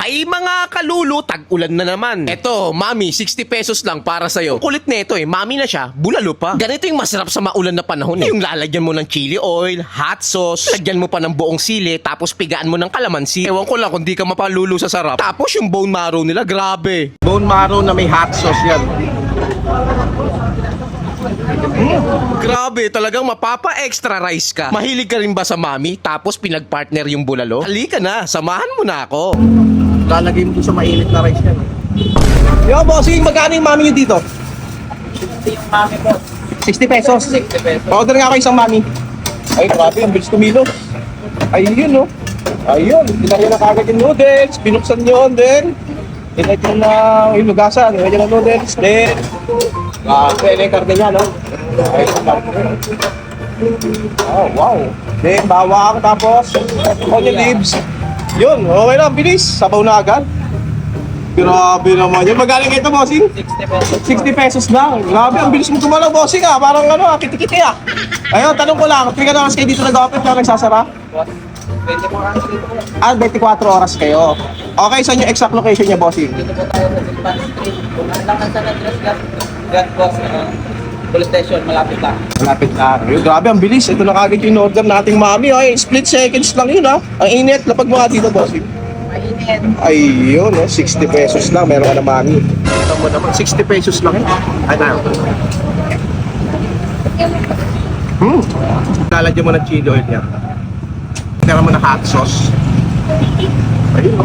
Ay mga kalulu, tag-ulan na naman. Eto, mami, 60 pesos lang para sa'yo. Kulit nito mami na siya, bulalo pa. Ganito yung masarap sa maulan na panahon Yung lalagyan mo ng chili oil, hot sauce, lagyan mo pa ng buong sili, tapos pigaan mo ng kalamansi. Ewan ko lang kung di ka mapalulu sa sarap. Tapos yung bone marrow nila, grabe. Bone marrow na may hot sauce yan. Grabe, talagang mapapa-extra rice ka. Mahilig ka rin ba sa mami, tapos pinag-partner yung bulalo? Halika na, samahan mo na ako. Lalagay mo sa mainit na rice yan. Yo, bossing, magkano yung mami nyo dito? 60 yung mami ko. 60 pesos. 60 pesos. Order nga ako isang mami. Ay, grabe, ang bilis kumilos. Ayun, no? Ayun, dinarya na kagad yung noodles. Binuksan nyo, then ilagyan na hinugasan. Ilagyan na noodles, then pwede yung karne niya, no? Ayun, oh, wow. Then, bawang, tapos onion leaves. Yun, okay lang, bilis. Sabaw na agad. Grabe naman yun. Magaling ito, bossing? 60 pesos. 60 pesos lang. Grabe, ang bilis mo tumalaw, bossing Parang kiti-kiti Ayun, tanong ko lang, tingnan na kayo dito nag-open na nagsasara? 24 hours dito po. 24 oras kayo. Okay, saan yung exact location niya, bossing? Dito po tayo sa Silpan Street. Kung ano lang ang San Andres God Boss, police station, malapit lang. Malapit lang. Ayun, grabe, ang bilis. Ito na kagad yung order nating mami. Ay, split seconds lang yun, Ang init. Lapag mo nga dito, bossing. Mainit. Ayun, 60 pesos lang. Meron ka na mami. Ito mo naman, 60 pesos lang yun. Ay, tayo. Lalagyan mo ng chili oil niya. Tira mo ng hot sauce. Ayun,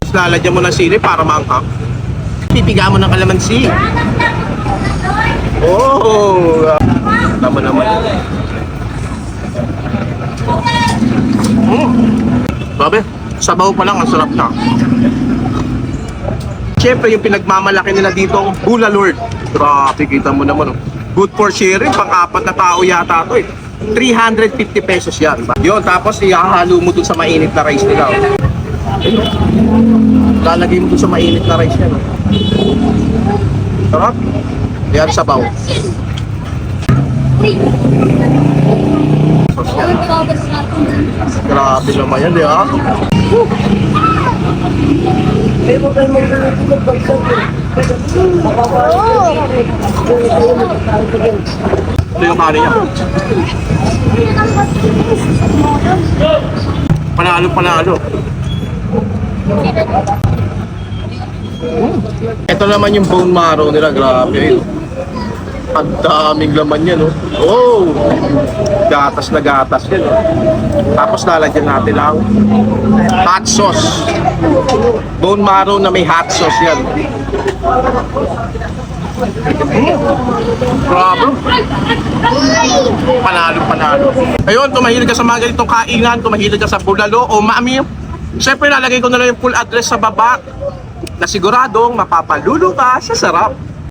Tapos lalagyan mo ng sili para maanghang. Pipiga mo ng kalamansi. Oh! Tama naman. Sabi, sabaw pa lang, ang sarap na. Siyempre, yung pinagmamalaki nila dito, Bula Lord. Grabe, kita mo naman. Good for sharing, pang-apat na tao yata ito 350 pesos yan. Yun, tapos ihahalo mo dun sa mainit na rice nila. Lalagay mo dun sa mainit na rice yan. Sarap. Yan, sabaw. Grabe naman yan, di ba? Ito yung kanin niya. Panalo. Ito naman yung bone marrow nila, grabe. Ang daming laman yan, Oh! Gatas na gatas yan, Tapos lalagyan natin ang hot sauce. Bone marrow na may hot sauce yan. Grabe. Panalo. Ayun, tumahilig ka sa mga ganitong kainan, tumahilig ka sa bulalo o mami. Siyempre, lalagay ko na lang yung full address sa baba na siguradong mapapalulu ka sa sarap.